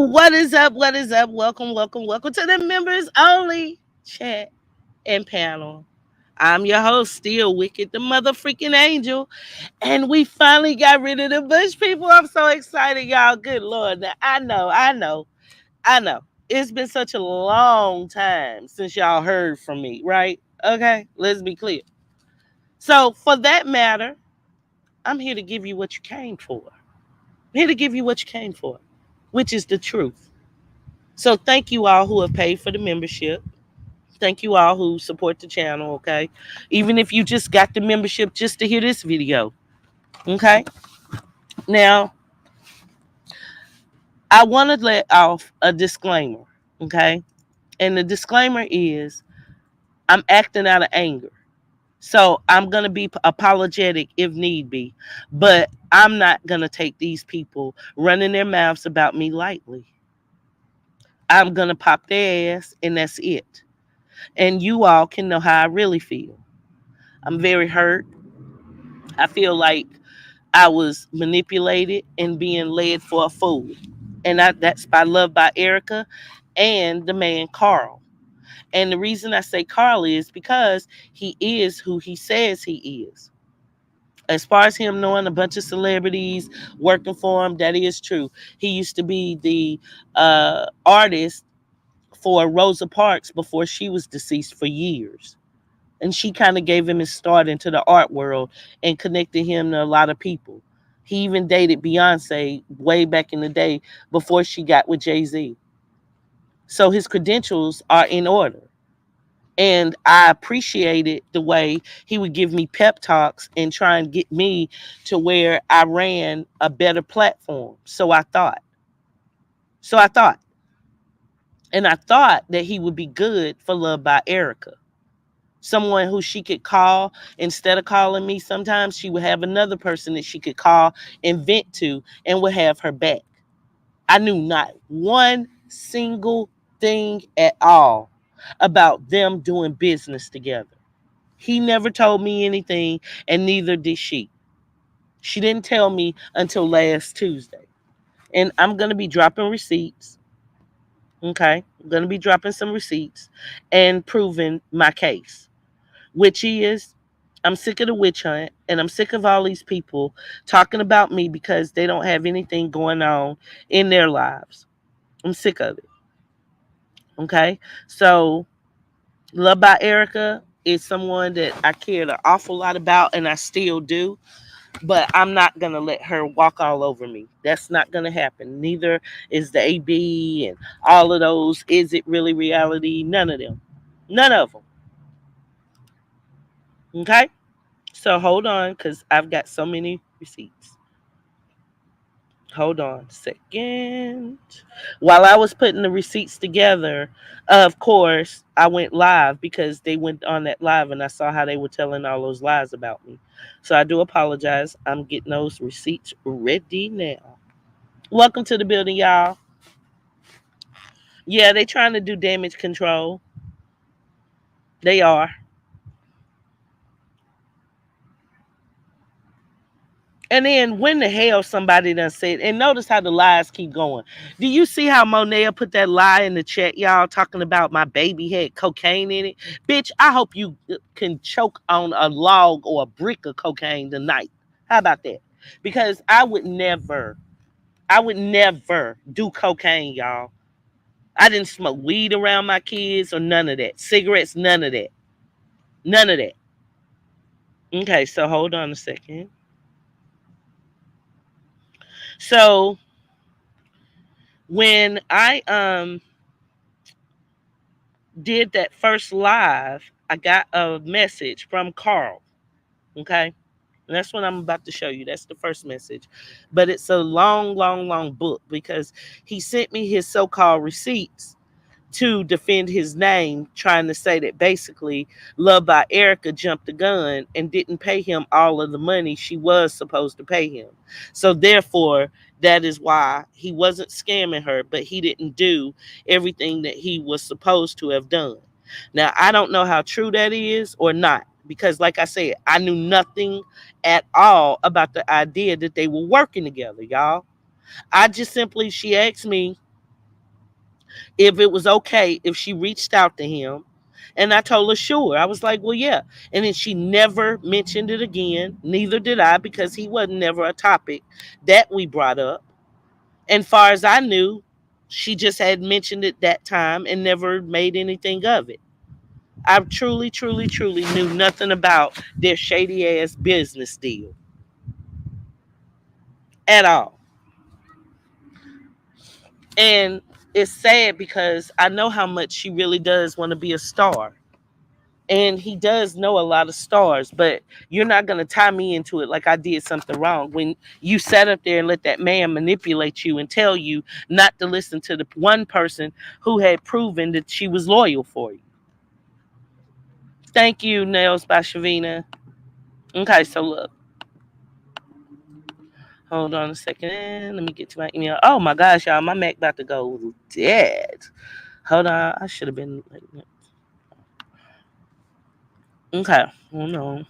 What is up? What is up? Welcome, welcome, welcome to the members only chat and panel. I'm your host, still Wicked, the mother freaking angel. And we finally got rid of the Bush people. I'm so excited, y'all. Good Lord. Now, I know. It's been such a long time since y'all heard from me, right? Okay, let's be clear. So, for that matter, I'm here to give you what you came for. I'm here to give you what you came for, which is the truth. So thank you all who have paid for the membership. Thank you all who support the channel, okay? Even if you just got the membership just to hear this video, okay? Now, I want to let off a disclaimer, okay? And the disclaimer is I'm acting out of anger. So I'm going to be apologetic if need be, but I'm not going to take these people running their mouths about me lightly. I'm going to pop their ass, and that's it. And you all can know how I really feel. I'm very hurt. I feel like I was manipulated and being led for a fool. And that's by Love by Erica and the man Carl. And the reason I say Carl is because he is who he says he is. As far as him knowing a bunch of celebrities working for him, that is true. He used to be the artist for Rosa Parks before she was deceased for years. And she kind of gave him his start into the art world and connected him to a lot of people. He even dated Beyonce way back in the day before she got with Jay-Z. So his credentials are in order. And I appreciated the way he would give me pep talks and try and get me to where I ran a better platform. So I thought. So I thought. And I thought that he would be good for Love by Erica. Someone who she could call instead of calling me. Sometimes she would have another person that she could call and vent to and would have her back. I knew not one single thing at all about them doing business together. He never told me anything, and neither did she. She didn't tell me until last Tuesday. And I'm going to be dropping receipts. Okay? I'm going to be dropping some receipts and proving my case, which is I'm sick of the witch hunt and I'm sick of all these people talking about me because they don't have anything going on in their lives. I'm sick of it. Okay? So, Love by Erica is someone that I cared an awful lot about and I still do. But I'm not going to let her walk all over me. That's not going to happen. Neither is the AB and all of those. Is it really reality? None of them. None of them. Okay? So hold on because I've got so many receipts. Hold on a second. While I was putting the receipts together, of course, I went live because they went on that live and I saw how they were telling all those lies about me. So I do apologize. I'm getting those receipts ready now. Welcome to the building, y'all. Yeah, they trying to do damage control. They are. And then when the hell somebody done said, and notice how the lies keep going. Do you see how Monea put that lie in the chat, y'all, talking about my baby had cocaine in it? Bitch, I hope you can choke on a log or a brick of cocaine tonight. How about that? Because I would never do cocaine, y'all. I didn't smoke weed around my kids or none of that. Cigarettes, none of that. None of that. Okay, so hold on a second. So when I did that first live, I got a message from Carl. Okay. And that's what I'm about to show you. That's the first message. But it's a long, long, long book because he sent me his so called receipts to defend his name, trying to say that basically Love by Erica jumped the gun and didn't pay him all of the money she was supposed to pay him. So therefore, that is why he wasn't scamming her, but he didn't do everything that he was supposed to have done. Now, I don't know how true that is or not, because like I said, I knew nothing at all about the idea that they were working together, y'all. I just simply, she asked me, if it was okay if she reached out to him. And I told her, sure. I was like, well, yeah. And then she never mentioned it again. Neither did I, because he wasn't never a topic that we brought up. And far as I knew, she just had mentioned it that time and never made anything of it. I truly, truly, truly knew nothing about their shady ass business deal at all. And it's sad because I know how much she really does want to be a star. And he does know a lot of stars, but you're not going to tie me into it like I did something wrong when you sat up there and let that man manipulate you and tell you not to listen to the one person who had proven that she was loyal for you. Thank you, Nails by Shavina. Okay, so look, hold on a second. Let me get to my email. Oh my gosh, y'all, my Mac about to go dead. Hold on, I should have been. Okay, hold on.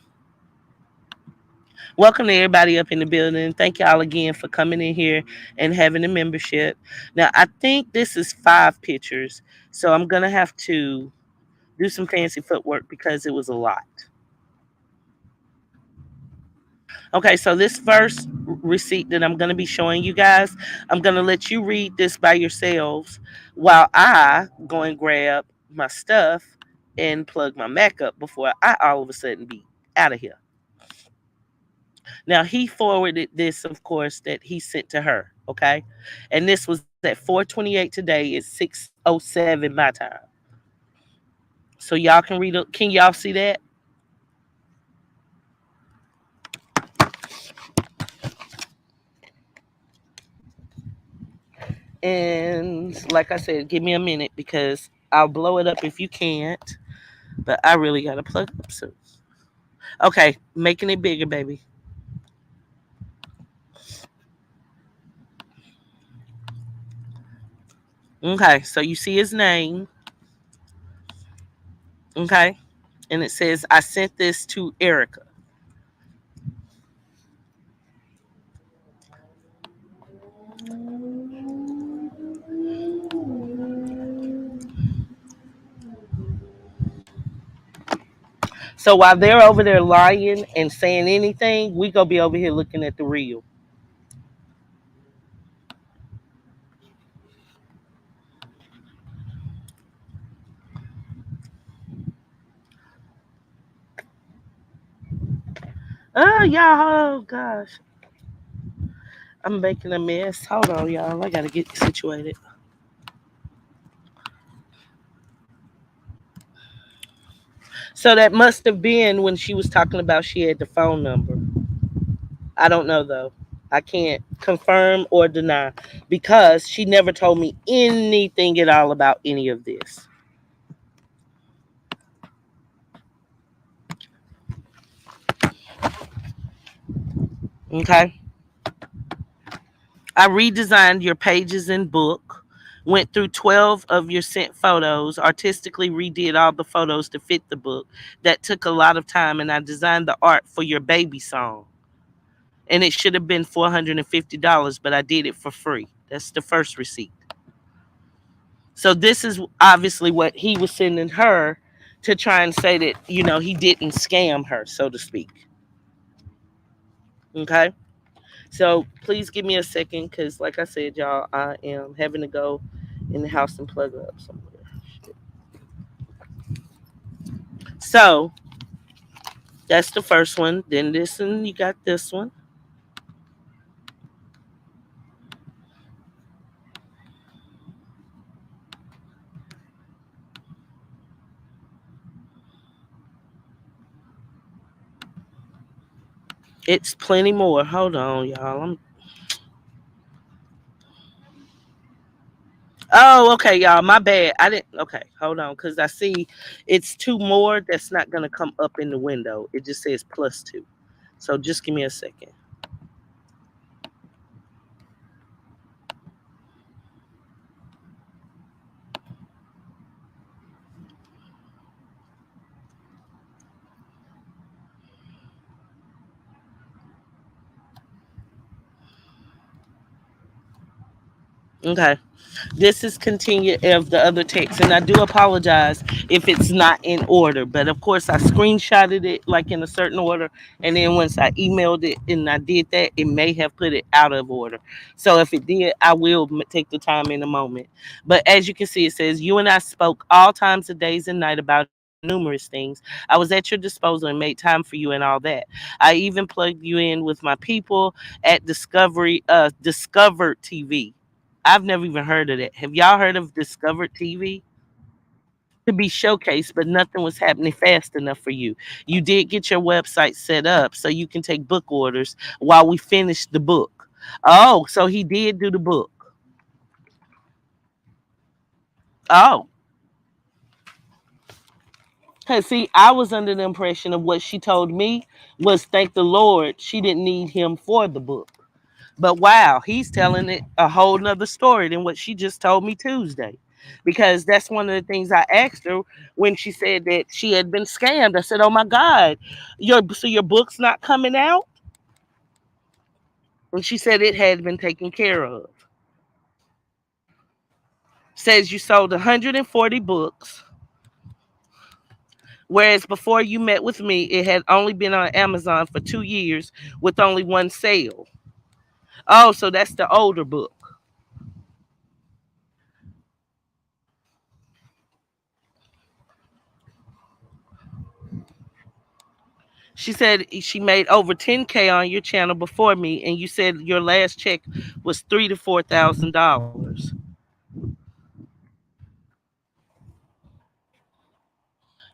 Welcome to everybody up in the building. Thank y'all again for coming in here and having a membership. Now, I think this is 5 pictures, so I'm going to have to do some fancy footwork because it was a lot. Okay, so this first receipt that I'm going to be showing you guys, I'm going to let you read this by yourselves while I go and grab my stuff and plug my Mac up before I all of a sudden be out of here. Now he forwarded this, of course, that he sent to her. Okay, and this was at 4:28 today. It's 6:07 my time. So y'all can read it. Can y'all see that? And like I said, give me a minute because I'll blow it up if you can't. But I really gotta plug up soon. Okay, making it bigger, baby. Okay, so you see his name. Okay, and it says I sent this to Erica. So while they're over there lying and saying anything, we gonna be over here looking at the real. Oh y'all, oh gosh, I'm making a mess. Hold on, y'all. I gotta get situated. So that must have been when she was talking about she had the phone number. I don't know though. I can't confirm or deny because she never told me anything at all about any of this. Okay. I redesigned your pages and book, went through 12 of your sent photos, artistically redid all the photos to fit the book. That took a lot of time, and I designed the art for your baby song. And it should have been $450, but I did it for free. That's the first receipt. So this is obviously what he was sending her to try and say that, he didn't scam her, so to speak. Okay. So please give me a second because, like I said, y'all, I am having to go in the house and plug up somewhere. So that's the first one. Then this one, you got this one. It's plenty more. Hold on, y'all. Oh, okay, y'all. My bad. I didn't. Okay, hold on, because I see it's 2 more that's not gonna come up in the window. It just says +2. So just give me a second. Okay. This is continue of the other text, and I do apologize if it's not in order. But of course, I screenshotted it like in a certain order, and then once I emailed it and I did that, it may have put it out of order. So if it did, I will take the time in a moment. But as you can see, it says you and I spoke all times of days and night about numerous things. I was at your disposal and made time for you and all that. I even plugged you in with my people at Discovered TV. I've never even heard of that. Have y'all heard of Discovered TV? To be showcased, but nothing was happening fast enough for you. You did get your website set up so you can take book orders while we finish the book. Oh, so he did do the book. Oh, cause see, I was under the impression of what she told me was thank the Lord she didn't need him for the book. But wow, he's telling it a whole nother story than what she just told me Tuesday. Because that's one of the things I asked her when she said that she had been scammed. I said, "Oh my God, your book's not coming out?" And she said it had been taken care of. Says you sold 140 books, whereas before you met with me, it had only been on Amazon for 2 years with only one sale. Oh, so that's the older book. She said she made over 10K on your channel before me, and you said your last check was $3,000 to $4,000.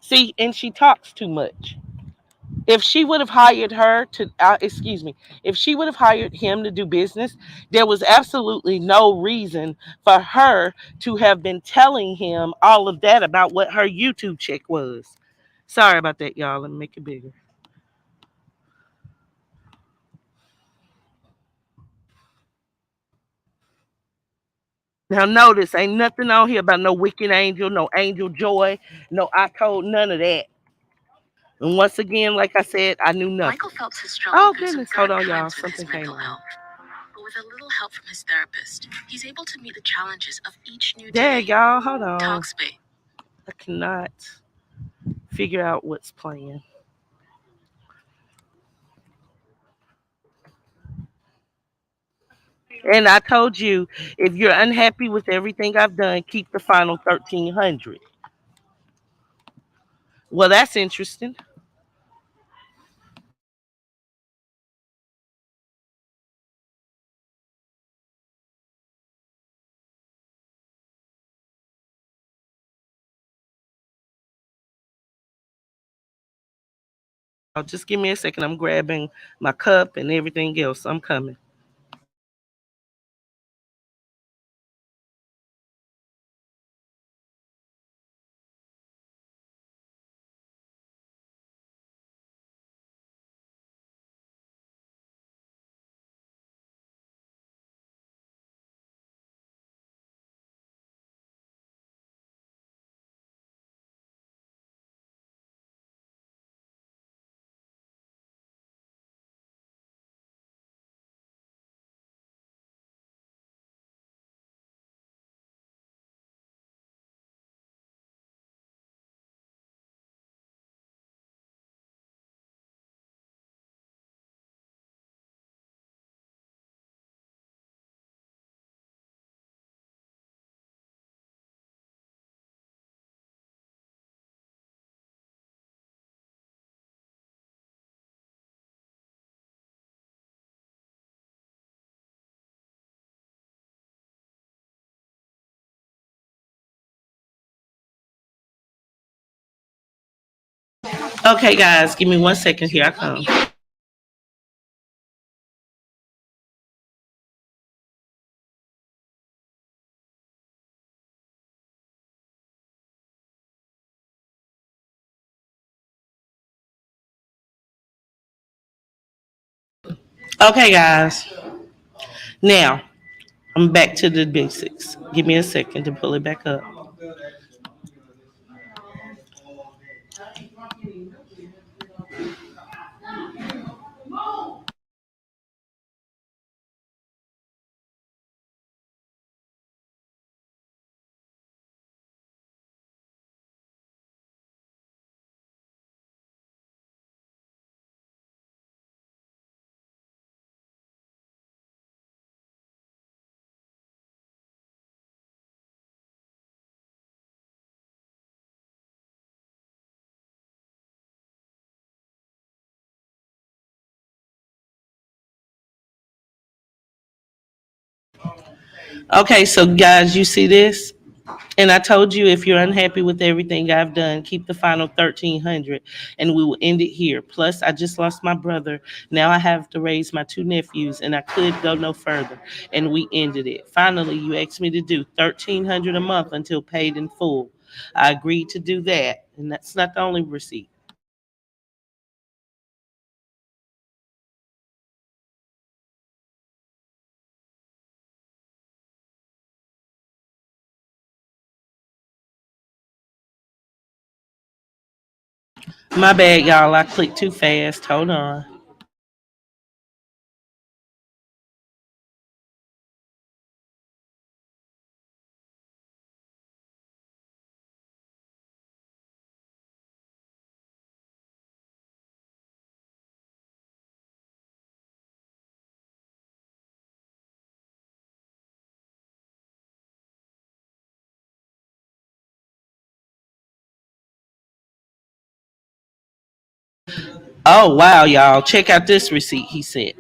See, and she talks too much. If she would have hired her to, excuse me, if she would have hired him to do business, there was absolutely no reason for her to have been telling him all of that about what her YouTube check was. Sorry about that, y'all. Let me make it bigger. Now notice, ain't nothing on here about no wicked angel, no angel joy, no I told none of that. And once again, like I said, I knew nothing. Michael Phelps has struggled. Oh goodness, hold on, y'all. Something came on. But with a little help from his therapist, he's able to meet the challenges of each new day. There, y'all, hold on. Talkspace. I cannot figure out what's playing. And I told you, if you're unhappy with everything I've done, keep the final 1,300. Well, that's interesting. Just give me a second. I'm grabbing my cup and everything else. I'm coming. Okay, guys, give me 1 second. Here I come. Okay, guys. Now, I'm back to the basics. Give me a second to pull it back up. Okay, so guys, you see this? And I told you if you're unhappy with everything I've done, keep the final 1300 and we will end it here. Plus, I just lost my brother. Now I have to raise my two nephews and I could go no further. And we ended it. Finally, you asked me to do 1300 a month until paid in full. I agreed to do that. And that's not the only receipt. My bad, y'all. I clicked too fast. Hold on. Oh, wow, y'all. Check out this receipt he sent.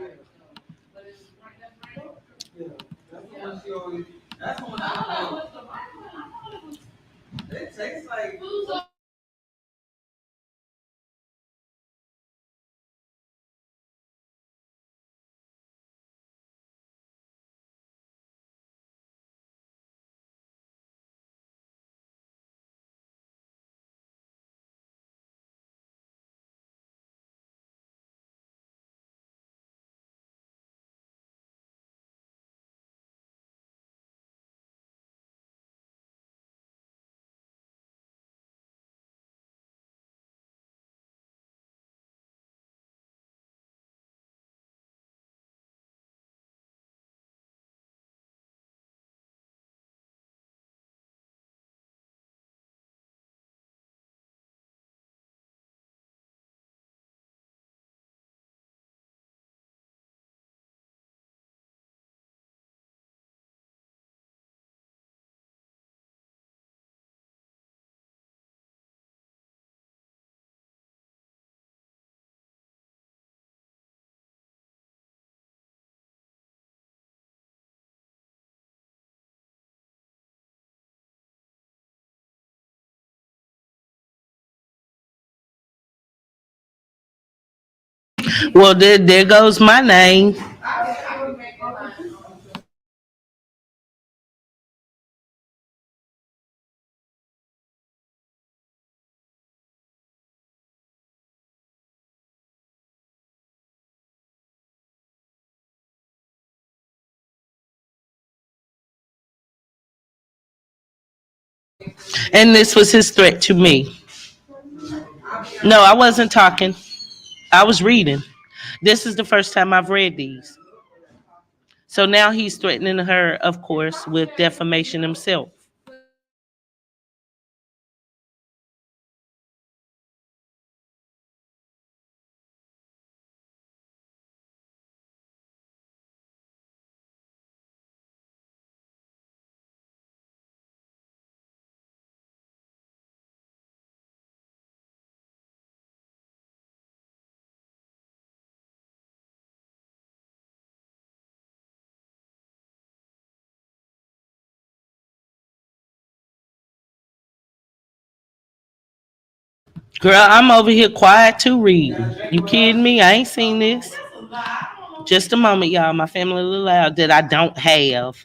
Well, there goes my name. And this was his threat to me. No, I wasn't talking. I was reading. This is the first time I've read these. So now he's threatening her, of course, with defamation himself. Girl, I'm over here quiet too reading. You kidding me? I ain't seen this. Just a moment, y'all. My family a little loud that I don't have.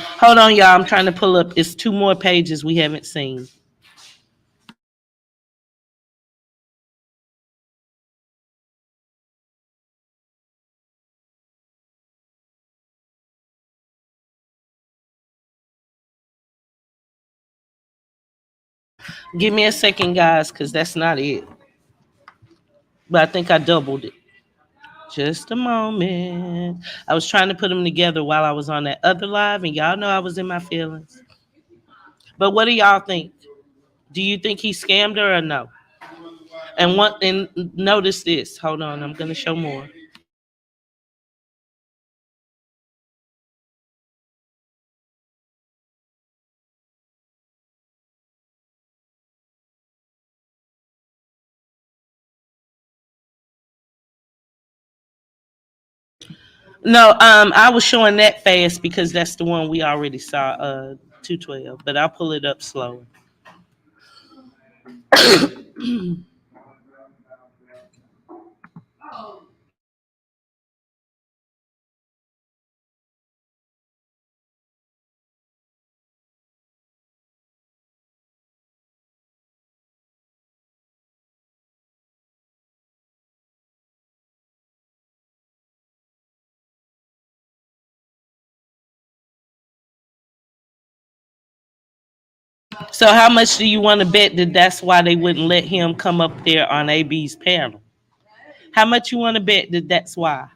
Hold on, y'all. I'm trying to pull up. It's two more pages we haven't seen. Give me a second, guys, because that's not it. But I think I doubled it. Just a moment. I was trying to put them together while I was on that other live, and y'all know I was in my feelings. But what do y'all think? Do you think he scammed her or no? And notice this. Hold on, I'm gonna show more. No, I was showing that fast because that's the one we already saw, 212. But I'll pull it up slower. So how much do you want to bet that that's why they wouldn't let him come up there on AB's panel? How much you want to bet that that's why?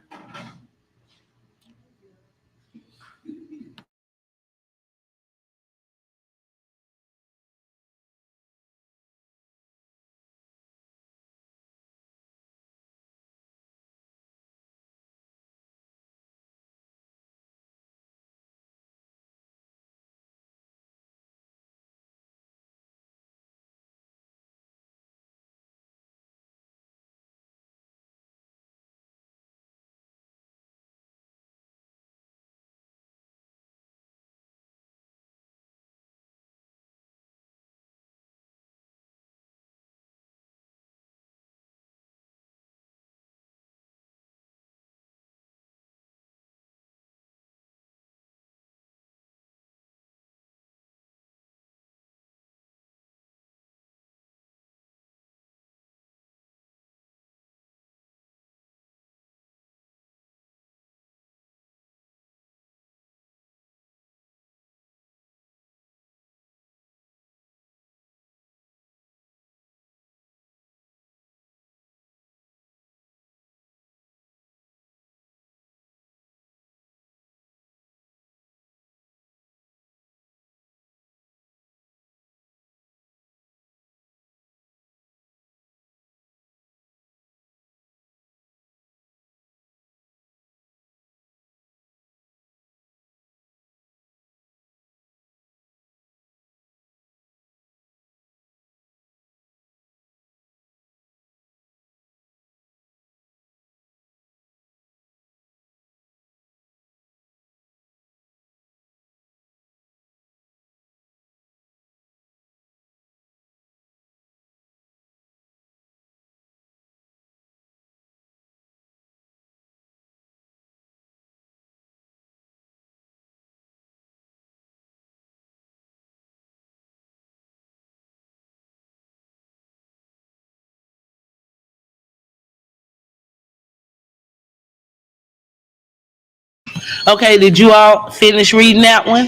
Okay, did you all finish reading that one?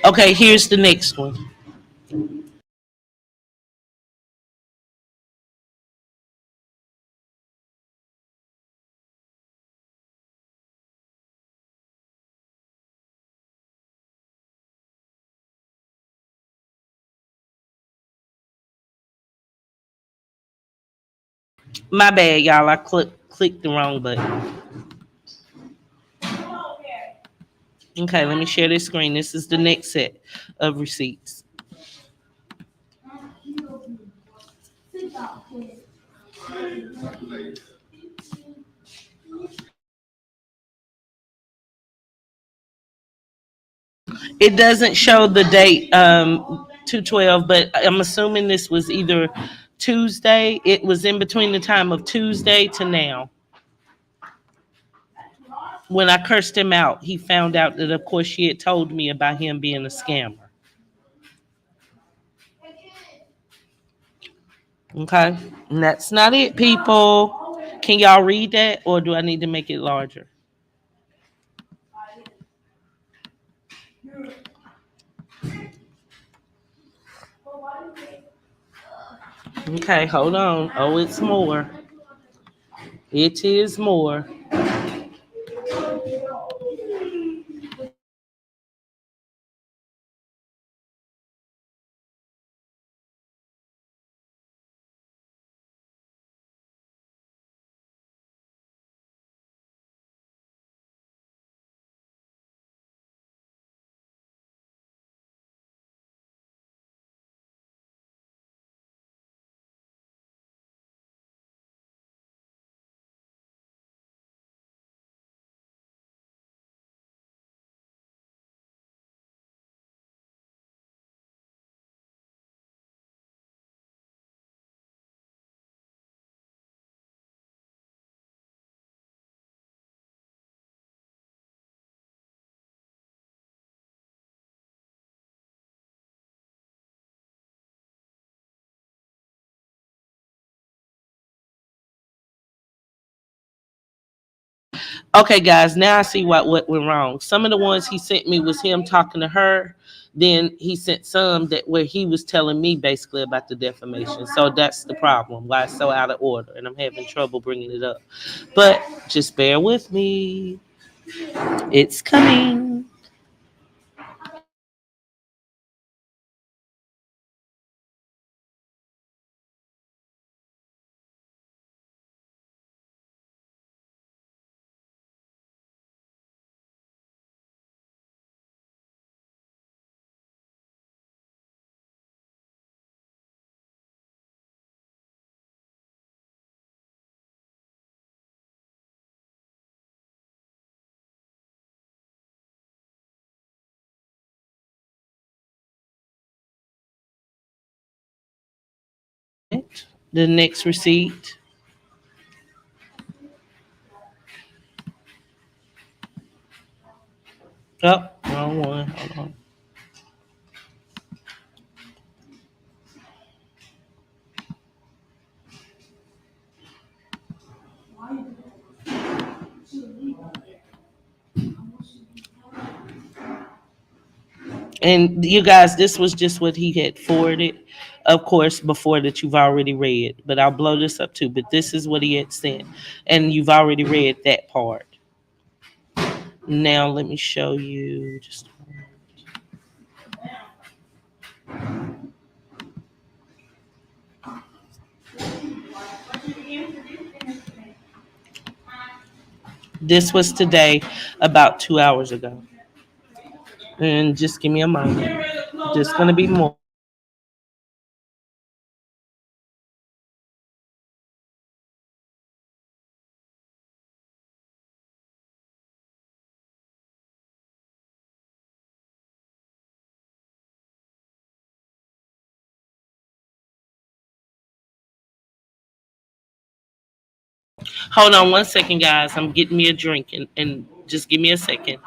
Okay, here's the next one. My bad, y'all. I clicked the wrong button. Okay, let me share this screen. This is the next set of receipts. It doesn't show the date, 212, but I'm assuming this was either Tuesday. It was in between the time of Tuesday to now. When I cursed him out, he found out that, of course, she had told me about him being a scammer. Okay, and that's not it, people. Can y'all read that, or do I need to make it larger? Okay, hold on. Oh, it's more. It is more. Okay, guys, now I see what went wrong. Some of the ones he sent me was him talking to her. Then he sent some that where he was telling me basically about the defamation. So that's the problem. Why it's so out of order, and I'm having trouble bringing it up. But just bear with me. It's coming. The next receipt. Oh, wrong one. Hold on. And you guys, this was just what he had forwarded, of course, before that you've already read. But I'll blow this up too. But this is what he had sent, and you've already read that part. Now let me show you. Just this was today, about 2 hours ago. And just give me a moment. Just gonna be more. Hold on 1 second, guys. I'm getting me a drink, and just give me a second.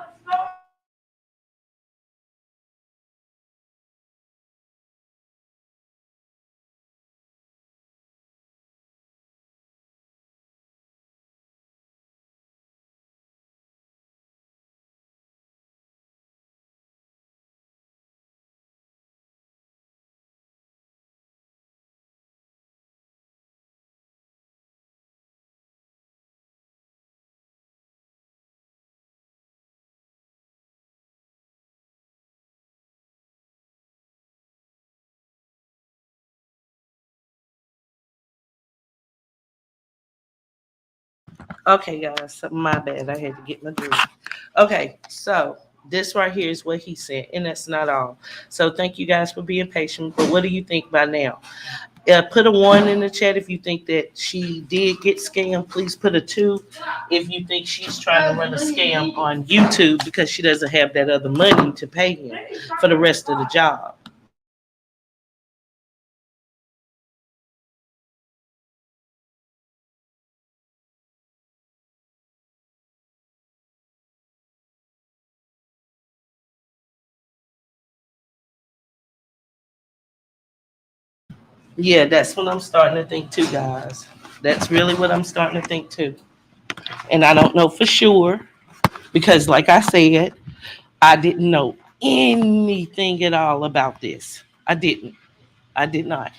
Okay, guys, my bad. I had to get my drink. Okay, so this right here is what he sent, and that's not all. So thank you guys for being patient. But what do you think by now? Put a one in the chat if you think that she did get scammed. Please put a two if you think she's trying to run a scam on YouTube because she doesn't have that other money to pay him for the rest of the job. Yeah, that's what I'm starting to think too, guys. That's really what I'm starting to think too. And I don't know for sure because, like I said, I didn't know anything at all about this. I didn't. I did not.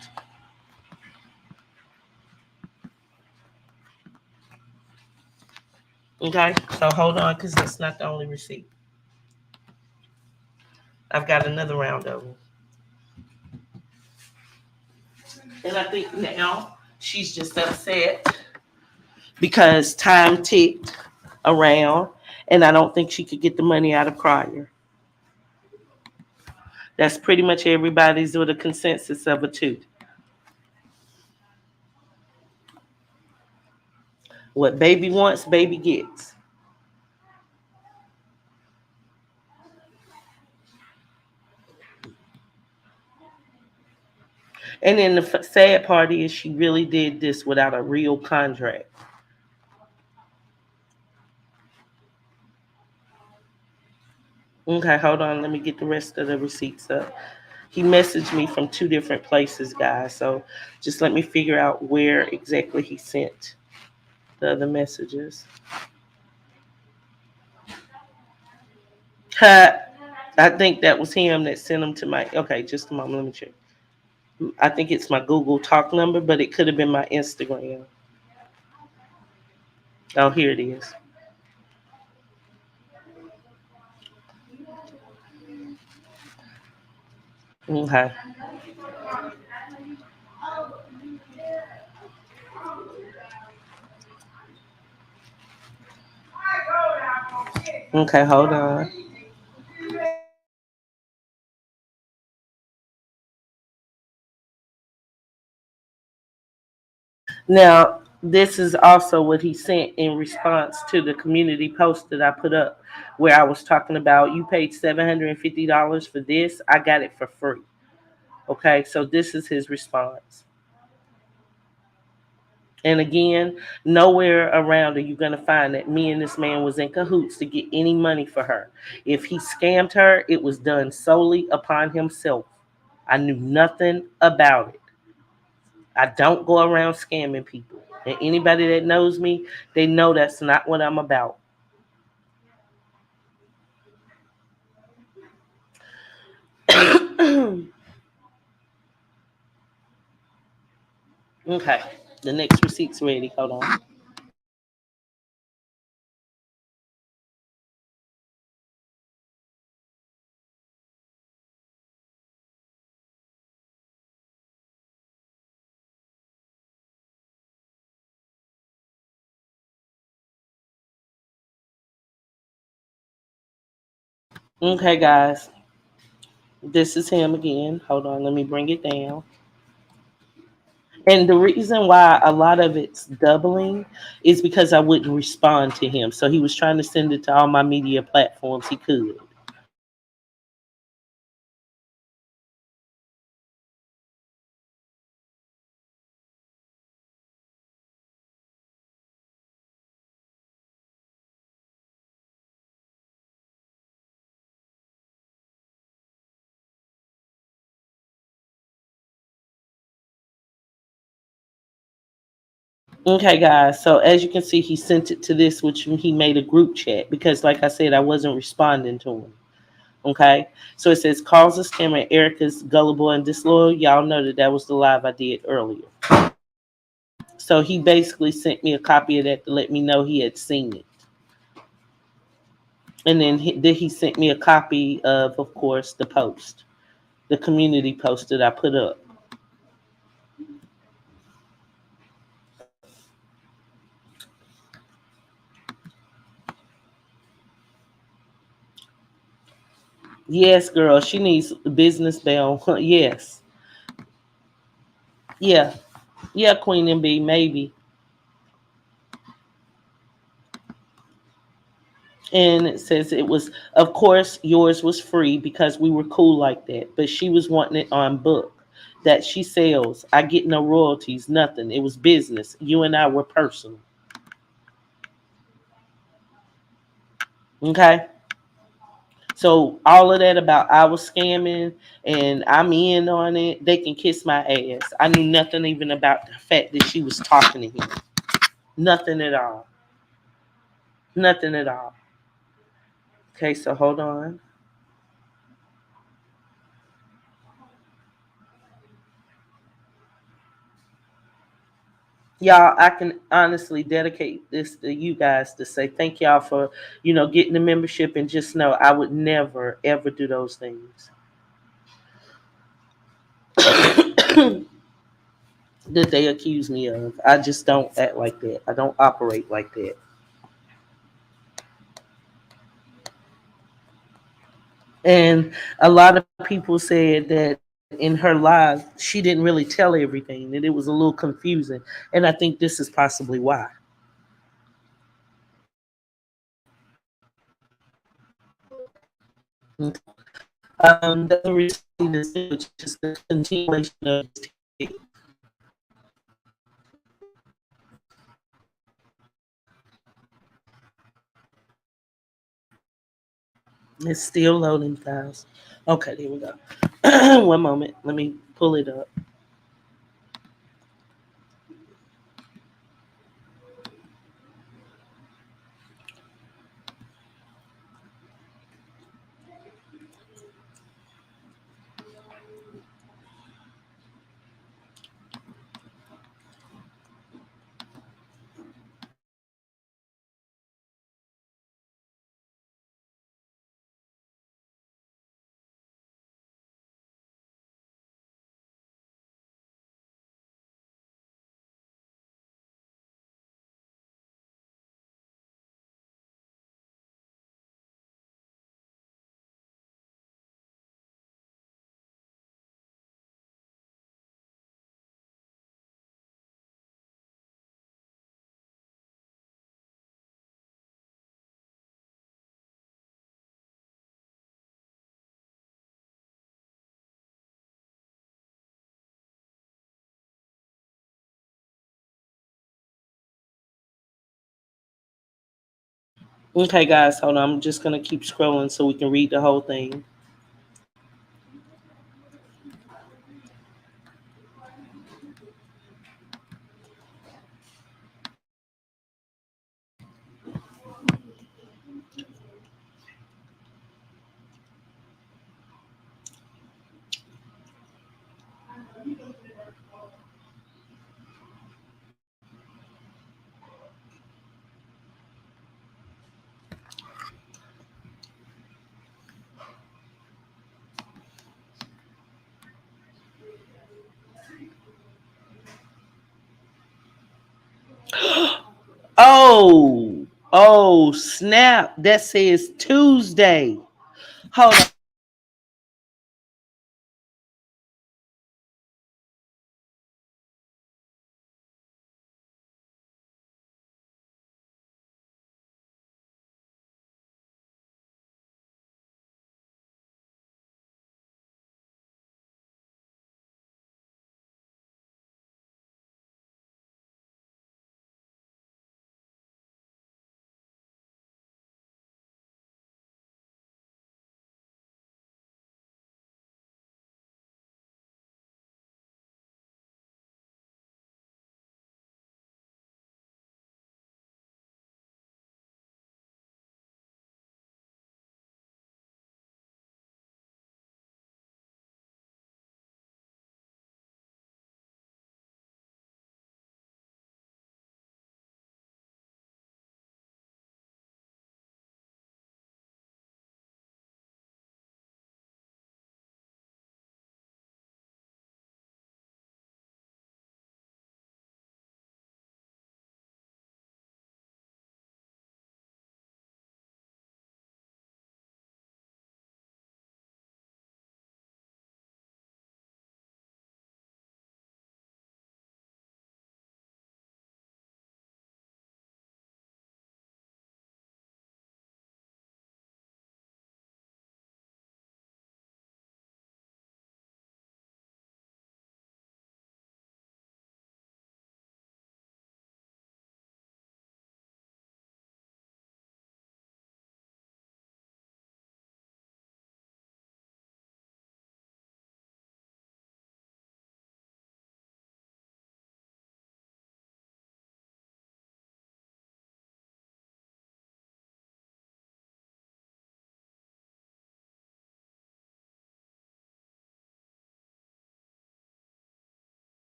Okay, so hold on because that's not the only receipt. I've got another round of them. And I think now she's just upset because time ticked around and I don't think she could get the money out of Crier. That's pretty much everybody's with a consensus of a two. What baby wants, baby gets. And then the sad part is she really did this without a real contract. Okay, hold on. Let me get the rest of the receipts up. He messaged me from two different places, guys. So just let me figure out where exactly he sent the other messages. Ha, I think that was him that sent them to my. Okay, just a moment. Let me check. I think it's my Google Talk number, but it could have been my Instagram. Oh, here it is. Okay. Okay, hold on. Now, this is also what he sent in response to the community post that I put up where I was talking about you paid $750 for this. I got it for free. Okay, so this is his response. And again, nowhere around are you going to find that me and this man was in cahoots to get any money for her. If he scammed her, it was done solely upon himself. I knew nothing about it. I don't go around scamming people. And anybody that knows me, they know that's not what I'm about. Okay, the next receipt's ready. Hold on. Okay, guys, this is him again. Hold on, let me bring it down. And the reason why a lot of it's doubling is because I wouldn't respond to him. So he was trying to send it to all my media platforms he could. Okay, guys. So as you can see, he sent it to this, which he made a group chat because, like I said, I wasn't responding to him. Okay. So it says, calls a scammer. Erica's gullible and disloyal. Y'all know that that was the live I did earlier. So he basically sent me a copy of that to let me know he had seen it. And then he sent me a copy of course, the post, the community post that I put up. Yes, girl, she needs business bail. Yes. Yeah. Yeah, Queen and B, maybe. And it says it was, of course, yours was free because we were cool like that. But she was wanting it on book that she sells. I get no royalties, nothing. It was business. You and I were personal. Okay. So all of that about I was scamming and I'm in on it, they can kiss my ass. I knew nothing even about the fact that she was talking to him. Nothing at all. Nothing at all. Okay, so hold on. Y'all, I can honestly dedicate this to you guys to say thank y'all for, getting the membership and just know I would never ever do those things that they accuse me of. I just don't act like that. I don't operate like that. And a lot of people said that in her live, she didn't really tell everything, that it was a little confusing. And I think this is possibly why. The receipt is just a continuation of this. It's still loading files. Okay, there we go. One moment. Let me pull it up. Okay, guys, hold on. I'm just gonna keep scrolling so we can read the whole thing. Oh, oh, snap. That says Tuesday. Hold on.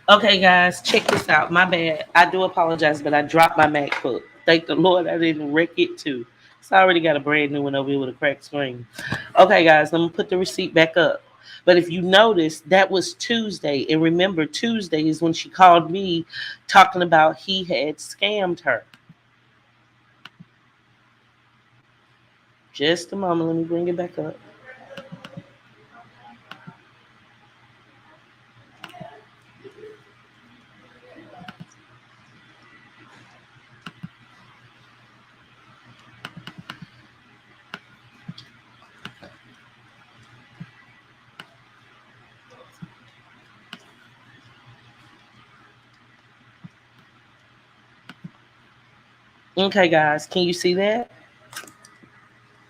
Okay, guys, check this out. My bad. I do apologize, but I dropped my MacBook. Thank the Lord I didn't wreck it too. It's already got a brand new one over here with a cracked screen. Okay, guys, I'm gonna put the receipt back up. But if you notice, that was Tuesday. And remember, Tuesday is when she called me talking about he had scammed her. Just a moment, let me bring it back up. Okay, guys, can you see that?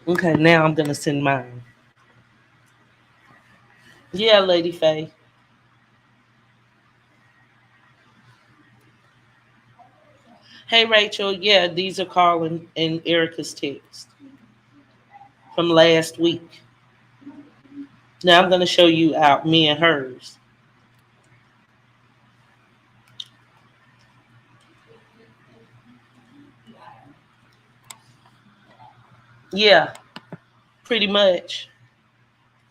Okay, now I'm gonna send mine. Yeah, Lady Faye. Hey Rachel, yeah, these are Carl and Erica's text from last week. Now I'm gonna show you out me and hers. Yeah, pretty much.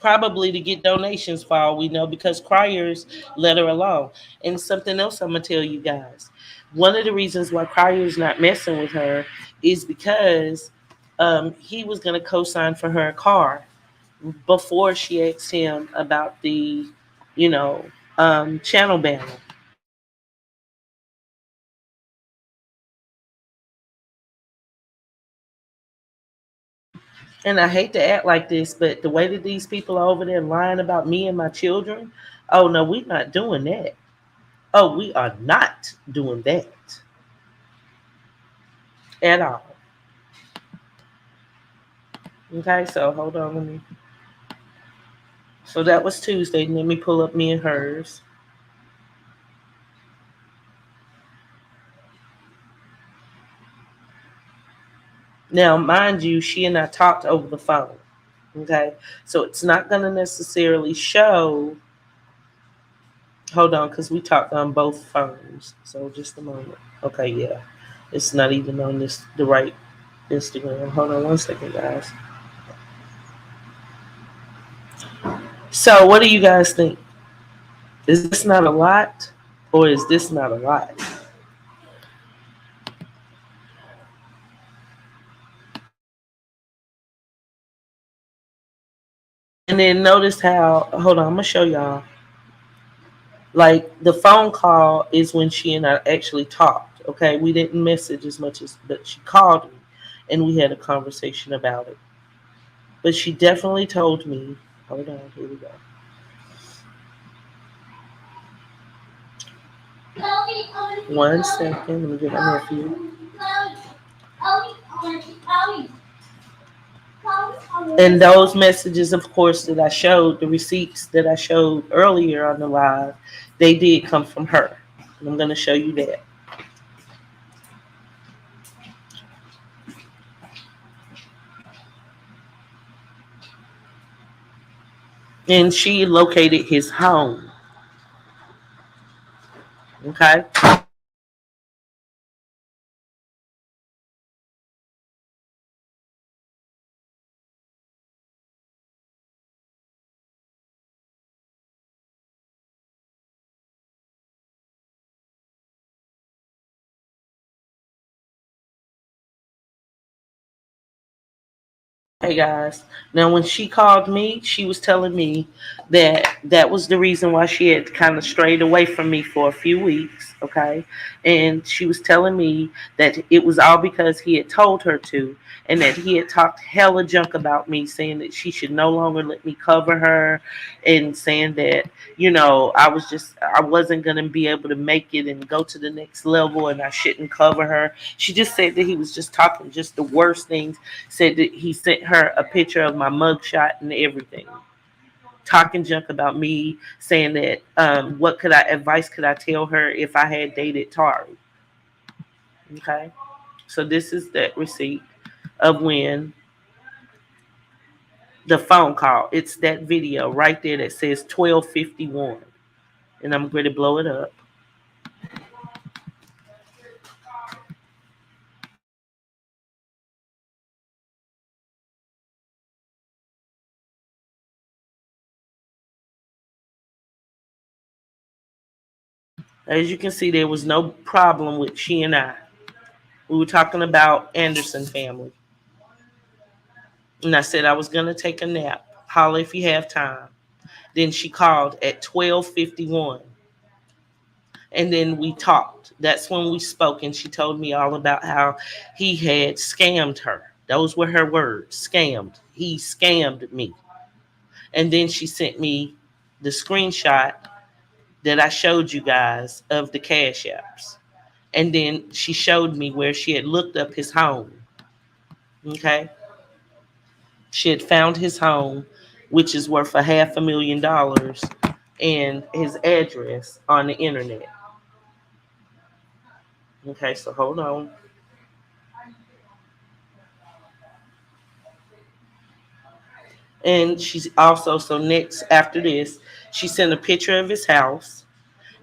Probably to get donations for all we know because Cryers let her alone. And something else I'm gonna tell you guys. One of the reasons why Cryers not messing with her is because he was gonna co-sign for her car before she asked him about the, you know, channel banner. And I hate to act like this, but the way that these people are over there lying about me and my children, oh no, we're not doing that. Oh, we are not doing that at all. Okay, so hold on, let me. So that was Tuesday. Let me pull up me and hers. Now, mind you, she and I talked over the phone. Okay, so it's not going to necessarily show. Hold on, because we talked on both phones. So just a moment. Okay, yeah, it's not even on this the right Instagram. Hold on one second, guys. So, what do you guys think? Is this not a lot, or is this not a lot? And then notice how. Hold on, I'm gonna show y'all. Like the phone call is when she and I actually talked. Okay, we didn't message as much as, but she called me, and we had a conversation about it. But she definitely told me. Hold on, here we go. One second, let me get my nephew. And those messages, of course, that I showed, the receipts that I showed earlier on the live, they did come from her. And I'm going to show you that. And she located his home. Okay. Hey guys. Now, when she called me, she was telling me that that was the reason why she had kind of strayed away from me for a few weeks. Okay. And she was telling me that it was all because he had told her to, and that he had talked hella junk about me, saying that she should no longer let me cover her, and saying that, I wasn't going to be able to make it and go to the next level and I shouldn't cover her. She just said that he was just talking just the worst things, said that he sent her a picture of my mugshot and everything, talking junk about me, saying that what could I advice could I tell her if I had dated Tari? Okay, so this is that receipt of when the phone call. It's that video right there that says 12:51, and I'm going to blow it up. As you can see, there was no problem with she and I. We were talking about Anderson family. And I said I was going to take a nap. Holla if you have time. Then she called at 12:51. And then we talked. That's when we spoke, and she told me all about how he had scammed her. Those were her words, scammed. He scammed me. And then she sent me the screenshot that I showed you guys of the cash apps. And then she showed me where she had looked up his home. Okay. She had found his home, which is worth $500,000, and his address on the internet. Okay, so hold on. And she's also, so next after this, she sent a picture of his house,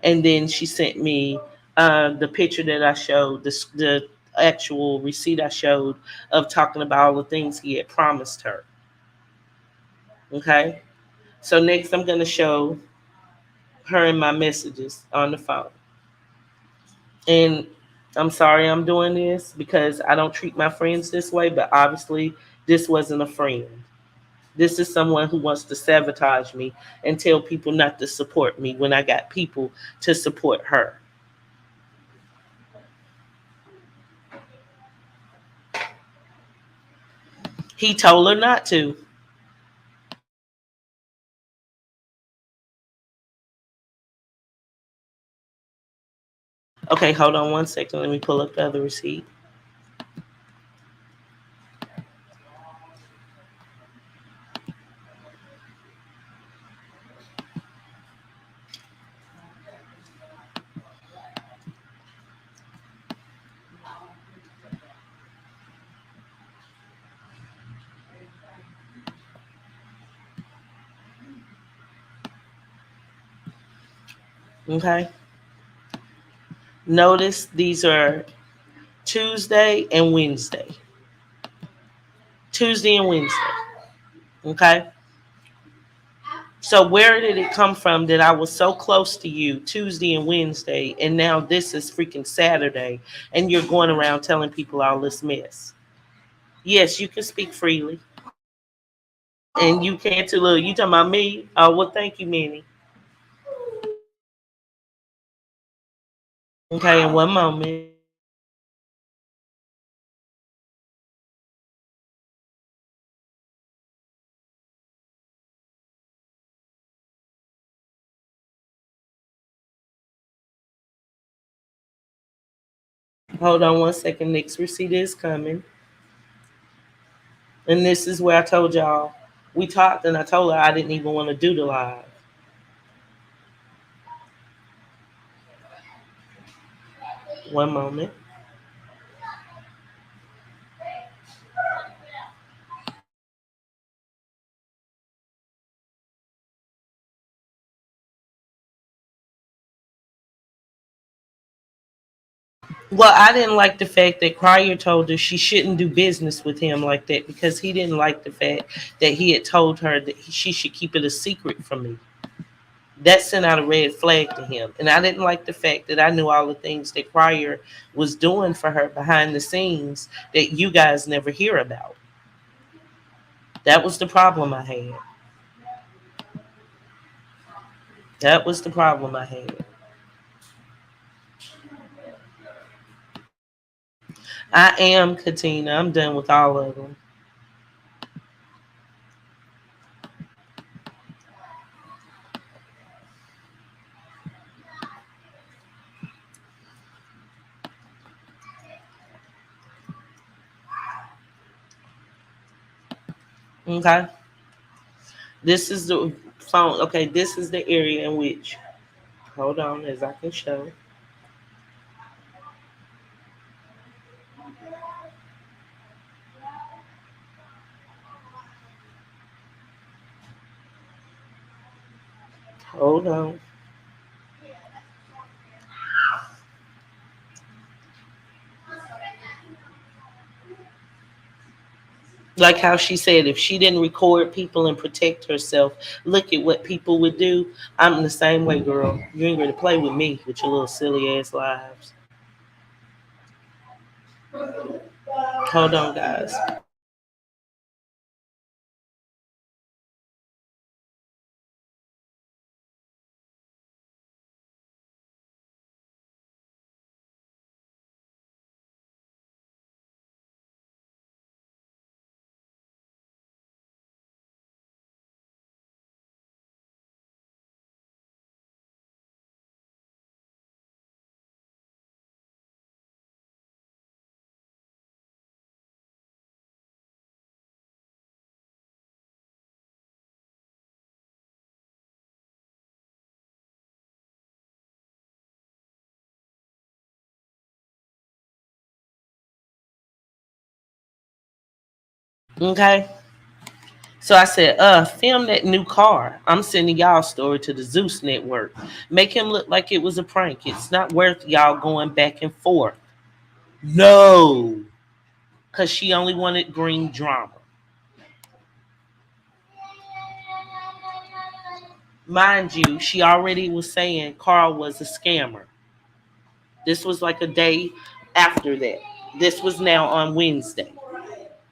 and then she sent me the picture that I showed, the actual receipt I showed of talking about all the things he had promised her. Okay, so next I'm gonna show her in my messages on the phone. And I'm sorry I'm doing this because I don't treat my friends this way, but obviously this wasn't a friend. This is someone who wants to sabotage me and tell people not to support me when I got people to support her. He told her not to. Okay, hold on one second. Let me pull up the other receipt. Okay. Notice these are Tuesday and Wednesday. Tuesday and Wednesday. Okay. So where did it come from that I was so close to you Tuesday and Wednesday, and now this is freaking Saturday, and you're going around telling people all this mess? Yes, you can speak freely, and you can too. Look, you talking about me? Oh well, thank you, Minnie. Okay, in one moment. Hold on one second. Next receipt is coming, and this is where I told y'all we talked, and I told her I didn't even want to do the live. One moment. Well, I didn't like the fact that Cryer told her she shouldn't do business with him like that because he didn't like the fact that he had told her that she should keep it a secret from me. That sent out a red flag to him. And I didn't like the fact that I knew all the things that Cryer was doing for her behind the scenes that you guys never hear about. That was the problem I had. That was the problem I had. I am Katina. I'm done with all of them. Okay. This is the phone. Okay, this is the area in which, hold on as I can show. Hold on. Like how she said, if she didn't record people and protect herself, look at what people would do. I'm the same way, girl. You ain't gonna play with me with your little silly ass lives. Hold on, guys. Okay. So I said, film that new car. I'm sending y'all story to the Zeus network. Make him look like it was a prank. It's not worth y'all going back and forth. No. Because she only wanted green drama. Mind you, she already was saying Carl was a scammer. This was like a day after that. This was now on Wednesday.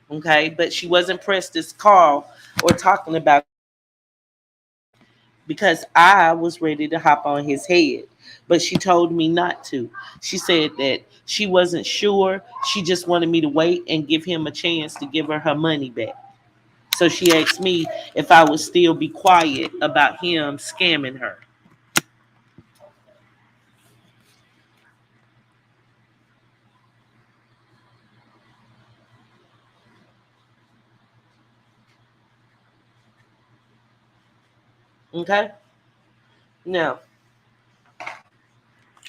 Okay. But she wasn't pressed as Carl or talking about because I was ready to hop on his head. But she told me not to. She said that she wasn't sure. She just wanted me to wait and give him a chance to give her money back. So she asked me if I would still be quiet about him scamming her. Okay? Now,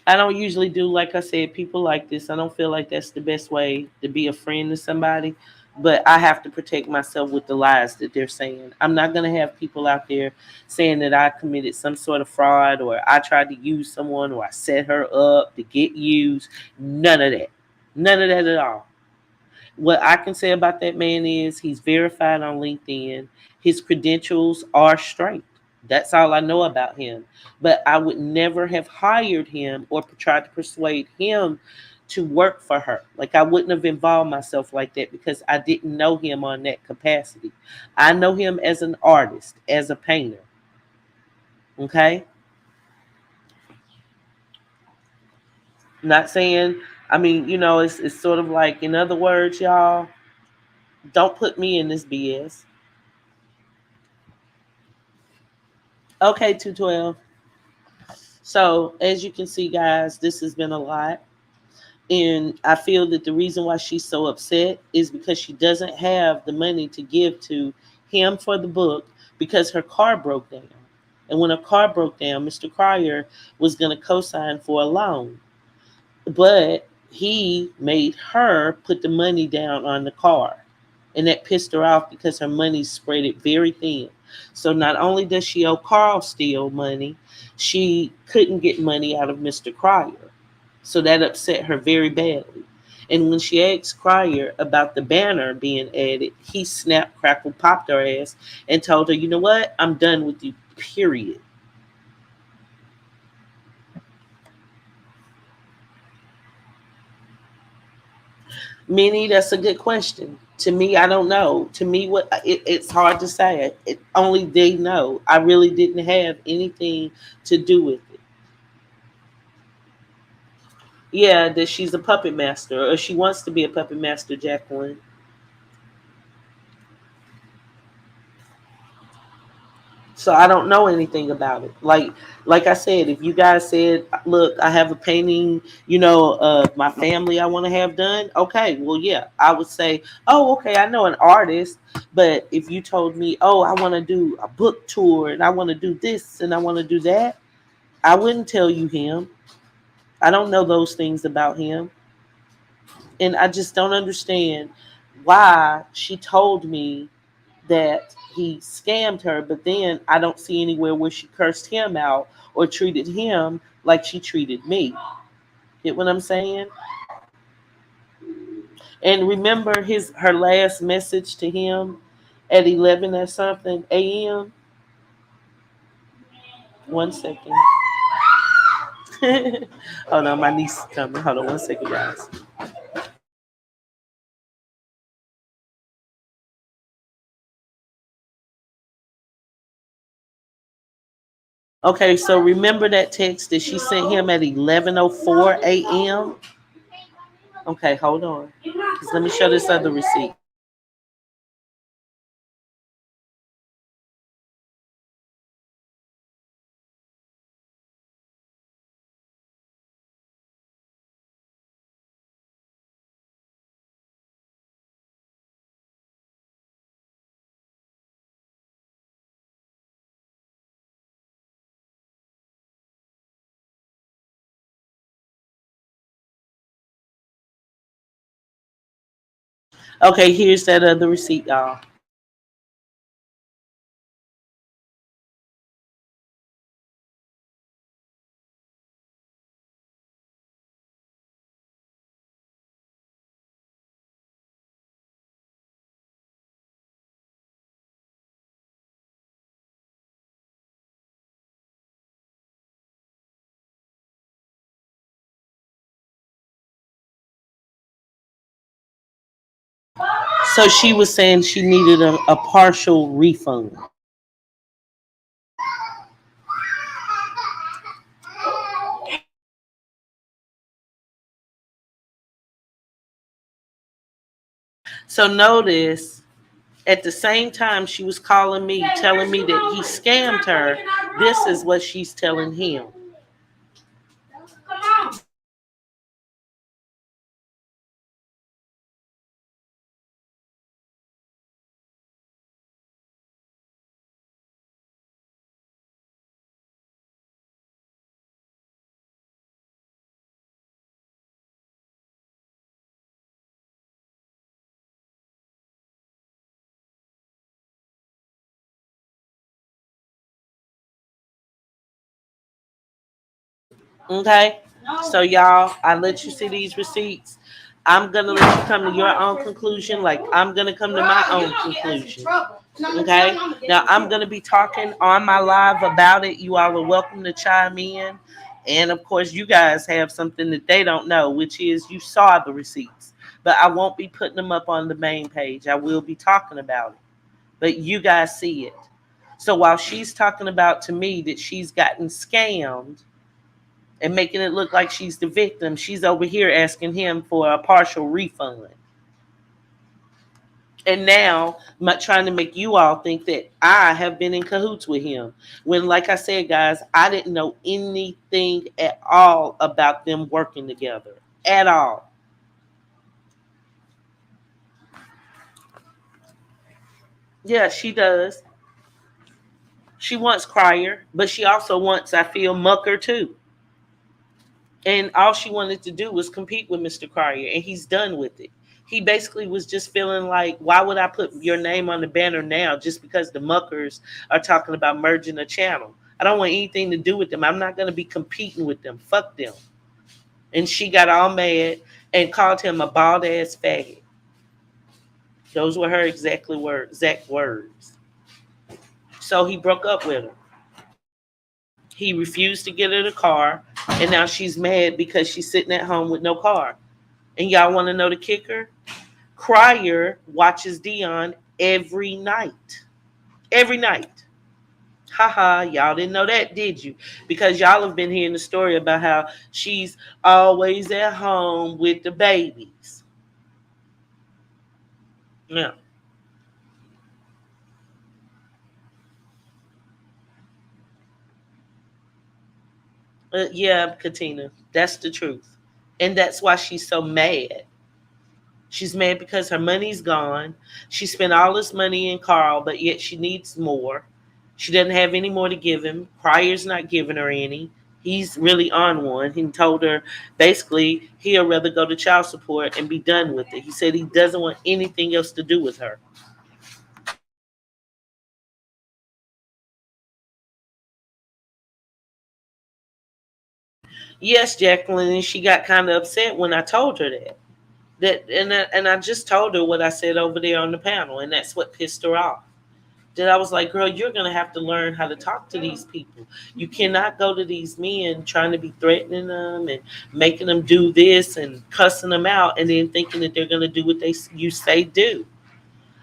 I don't usually do, like I said, people like this. I don't feel like that's the best way to be a friend to somebody, but I have to protect myself with the lies that they're saying. I'm not going to have people out there saying that I committed some sort of fraud or I tried to use someone or I set her up to get used. None of that. None of that at all. What I can say about that man is he's verified on LinkedIn. His credentials are straight. That's all I know about him. But I would never have hired him or tried to persuade him to work for her. Like I wouldn't have involved myself like that because I didn't know him on that capacity. I know him as an artist, as a painter. Okay? Not saying, I mean, it's sort of like, in other words, y'all, don't put me in this BS. Okay, 212. So, as you can see, guys, this has been a lot. And I feel that the reason why she's so upset is because she doesn't have the money to give to him for the book because her car broke down. And when her car broke down, Mr. Cryer was going to co sign for a loan. But he made her put the money down on the car. And that pissed her off because her money spread it very thin. So not only does she owe Carl Steele money, she couldn't get money out of Mr. Cryer. So that upset her very badly. And when she asked Cryer about the banner being added, he snapped, crackled, popped her ass and told her, you know what? I'm done with you, period. Minnie, that's a good question. To me, I don't know. To me, it's hard to say. Only they know. I really didn't have anything to do with it. Yeah, that she's a puppet master, or she wants to be a puppet master, Jacqueline. So I don't know anything about it. Like I said, if you guys said, "Look, I have a painting, of my family I want to have done," okay, well, yeah, I would say, "Oh, okay, I know an artist." But if you told me, "Oh, I want to do a book tour and I want to do this and I want to do that," I wouldn't tell you him. I don't know those things about him, and I just don't understand why she told me that he scammed her, but then I don't see anywhere where she cursed him out or treated him like she treated me. Get what I'm saying? And remember her last message to him at 11 or something a.m. One second. Oh no, my niece is coming. Hold on one second, guys. Okay, so remember that text that she sent him at 11:04 a.m. Okay, hold on. 'Cause let me show this other receipt. Okay, here's that other receipt, y'all. So she was saying she needed a partial refund. So notice at the same time she was calling me, telling me that he scammed her, this is what she's telling him. Okay? So y'all, I let you see these receipts. I'm gonna let you come to your own conclusion, like I'm gonna come to my own conclusion. Okay? Now I'm gonna be talking on my live about it. You all are welcome to chime in. And of course, you guys have something that they don't know, which is you saw the receipts. But I won't be putting them up on the main page. I will be talking about it. But you guys see it. So while she's talking about to me that she's gotten scammed, and making it look like she's the victim, she's over here asking him for a partial refund. And now trying to make you all think that I have been in cahoots with him. When, like I said, guys, I didn't know anything at all about them working together. At all. Yeah, she does. She wants Crier, but she also wants, I feel, Mucker too. And all she wanted to do was compete with Mr. Crier, and he's done with it. He basically was just feeling like, why would I put your name on the banner now just because the muckers are talking about merging a channel? I don't want anything to do with them. I'm not going to be competing with them. Fuck them. And she got all mad and called him a bald ass faggot. Those were her exact words. So he broke up with her. He refused to get her the car, and now she's mad because she's sitting at home with no car. And y'all want to know the kicker? Crier watches Dion every night. Every night. Haha, y'all didn't know that, did you? Because y'all have been hearing the story about how she's always at home with the babies. Yeah. Yeah, Katina. That's the truth. And that's why she's so mad. She's mad because her money's gone. She spent all this money in Carl, but yet she needs more. She doesn't have any more to give him. Pryor's not giving her any. He's really on one. He told her basically he'll rather go to child support and be done with it. He said he doesn't want anything else to do with her. Yes, Jacqueline, and she got kind of upset when I told her that. And I just told her what I said over there on the panel, and that's what pissed her off. That I was like, girl, you're gonna have to learn how to talk to these people. You cannot go to these men trying to be threatening them and making them do this and cussing them out, and then thinking that they're gonna do what they you say do.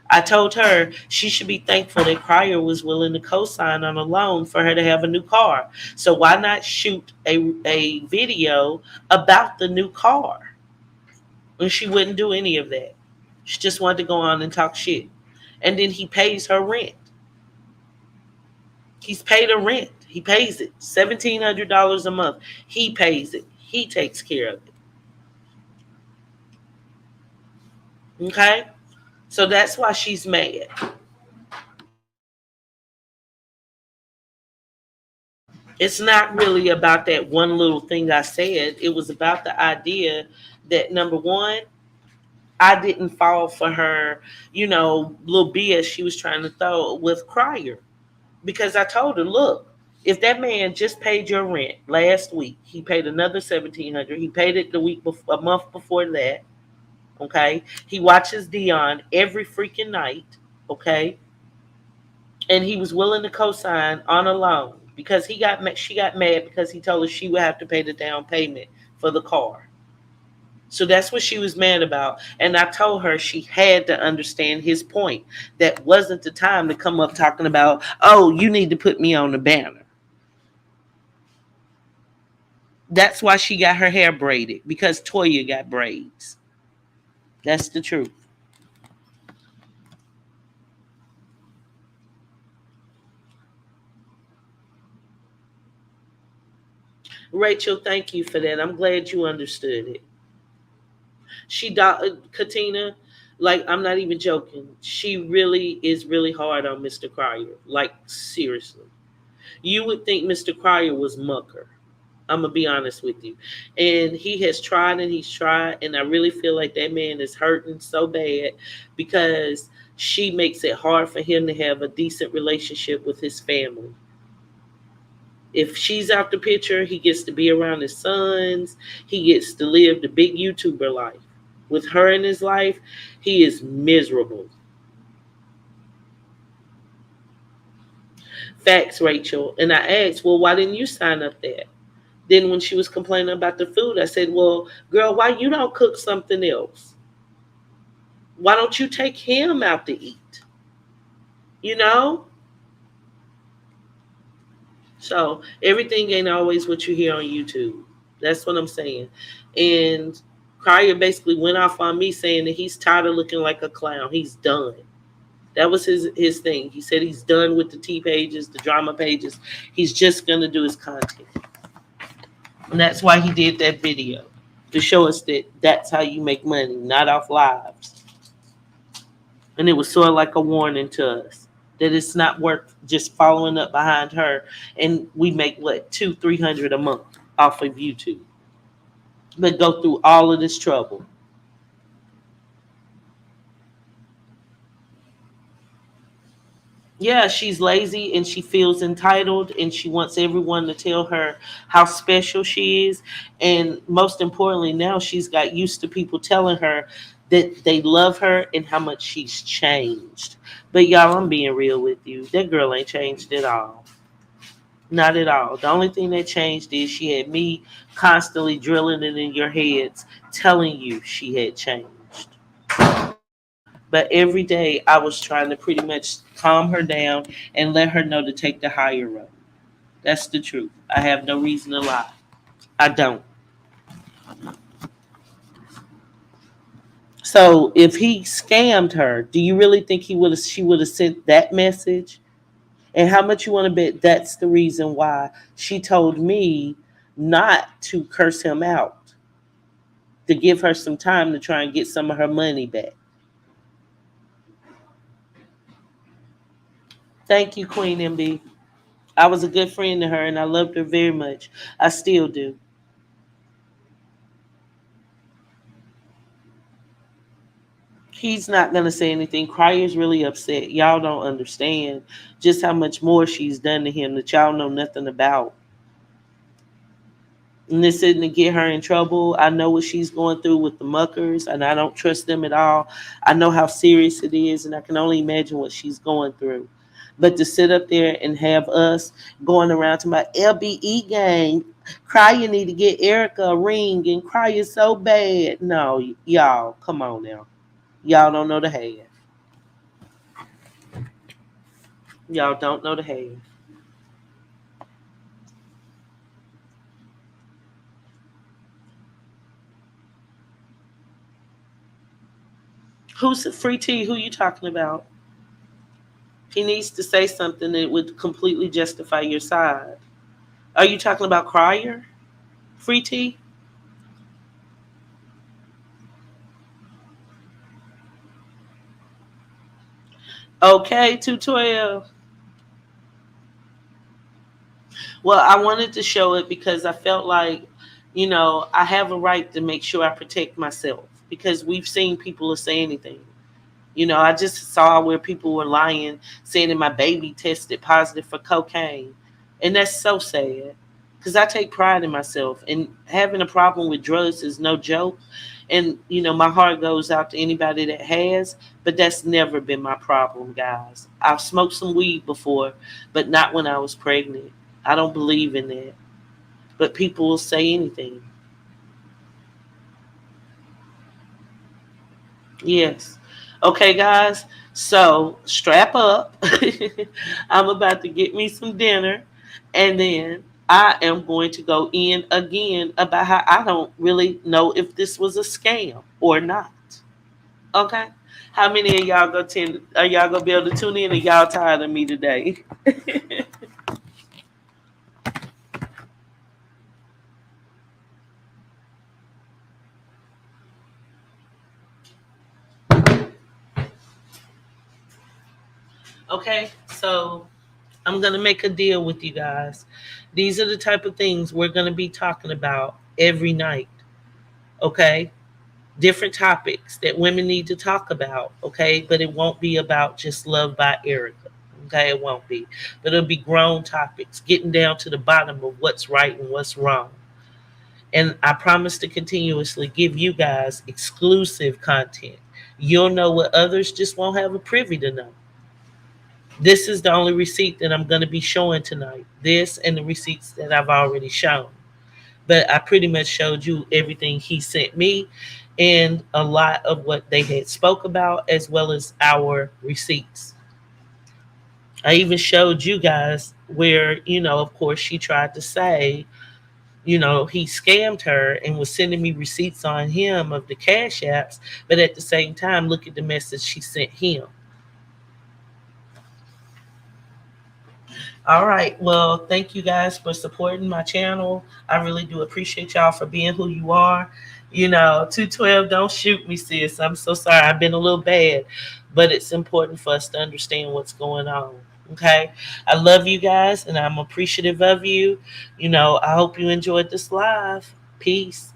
I told her she should be thankful that Crier was willing to co-sign on a loan for her to have a new car. So why not shoot a video about the new car? And she wouldn't do any of that. She just wanted to go on and talk shit. And then he pays her rent. He's paid her rent. He pays it. $1,700 a month. He pays it. He takes care of it. Okay? So that's why she's mad. It's not really about that one little thing I said. It was about the idea that number one, I didn't fall for her, little BS she was trying to throw with Crier. Because I told her, look, if that man just paid your rent last week, he paid another 1,700. He paid it a month before that. Okay, he watches Dion every freaking night. Okay, and he was willing to co-sign on a loan because she got mad because he told her she would have to pay the down payment for the car. So that's what she was mad about. And I told her she had to understand his point. That wasn't the time to come up talking about, oh, you need to put me on the banner. That's why she got her hair braided, because Toya got braids. That's the truth. Rachel, thank you for that. I'm glad you understood it. Katina, like, I'm not even joking. She really is really hard on Mr. Cryer. Like, seriously. You would think Mr. Cryer was mucker. I'm gonna be honest with you. And he has tried and he's tried, and I really feel like that man is hurting so bad because she makes it hard for him to have a decent relationship with his family. If she's out the picture, he gets to be around his sons. He gets to live the big YouTuber life. With her in his life, he is miserable. Facts, Rachel. And I asked, well, why didn't you sign up there? Then when she was complaining about the food, I said, well, girl, why you don't cook something else? Why don't you take him out to eat? You know? So everything ain't always what you hear on YouTube. That's what I'm saying. And Cryer basically went off on me saying that he's tired of looking like a clown. He's done. That was his thing. He said he's done with the T pages, the drama pages. He's just gonna do his content. And that's why he did that video, to show us that that's how you make money, not off lives. And it was sort of like a warning to us that it's not worth just following up behind her. And we make what, 200-300 a month off of YouTube, but go through all of this trouble. Yeah, she's lazy and she feels entitled and she wants everyone to tell her how special she is. And most importantly, now she's got used to people telling her that they love her and how much she's changed. But y'all, I'm being real with you. That girl ain't changed at all. Not at all. The only thing that changed is she had me constantly drilling it in your heads, telling you she had changed. But every day I was trying to pretty much calm her down and let her know to take the higher road. That's the truth. I have no reason to lie. I don't. So if he scammed her, do you really think she would have sent that message? And how much you want to bet that's the reason why she told me not to curse him out, to give her some time to try and get some of her money back. Thank you, Queen MB. I was a good friend to her and I loved her very much. I still do. He's not going to say anything. Cryer's really upset. Y'all don't understand just how much more she's done to him that y'all know nothing about. And this isn't to get her in trouble. I know what she's going through with the muckers, and I don't trust them at all. I know how serious it is, and I can only imagine what she's going through. But to sit up there and have us going around to my LBE gang, cry you need to get Erica a ring and cry you so bad. No, y'all, come on now. Y'all don't know the half. Y'all don't know the half. Who's Free T? Who you talking about? He needs to say something that would completely justify your side. Are you talking about Crier? Free T? Okay, 212. Well, I wanted to show it because I felt like, I have a right to make sure I protect myself. because we've seen people say anything. I just saw where people were lying, saying that my baby tested positive for cocaine. And that's so sad because I take pride in myself. And having a problem with drugs is no joke. And, my heart goes out to anybody that has, but that's never been my problem, guys. I've smoked some weed before, but not when I was pregnant. I don't believe in that. But people will say anything. Yes. Okay, guys. So strap up. I'm about to get me some dinner. And then I am going to go in again about how I don't really know if this was a scam or not. Okay. How many of y'all are y'all gonna be able to tune in, or y'all tired of me today? Okay, so I'm gonna make a deal with you guys. These are the type of things we're gonna be talking about every night. Okay, different topics that women need to talk about. Okay, but it won't be about just love by Erica. Okay, it won't be, but it'll be grown topics, getting down to the bottom of what's right and what's wrong. And I promise to continuously give you guys exclusive content. You'll know what others just won't have a privy to know. This is the only receipt that I'm going to be showing tonight. This and the receipts that I've already shown. But I pretty much showed you everything he sent me and a lot of what they had spoke about as well as our receipts. I even showed you guys where, of course, she tried to say, he scammed her and was sending me receipts on him of the cash apps, but at the same time, look at the message she sent him. All right. Well, thank you guys for supporting my channel. I really do appreciate y'all for being who you are. 212, don't shoot me, sis. I'm so sorry. I've been a little bad, but it's important for us to understand what's going on. Okay. I love you guys and I'm appreciative of you. I hope you enjoyed this live. Peace.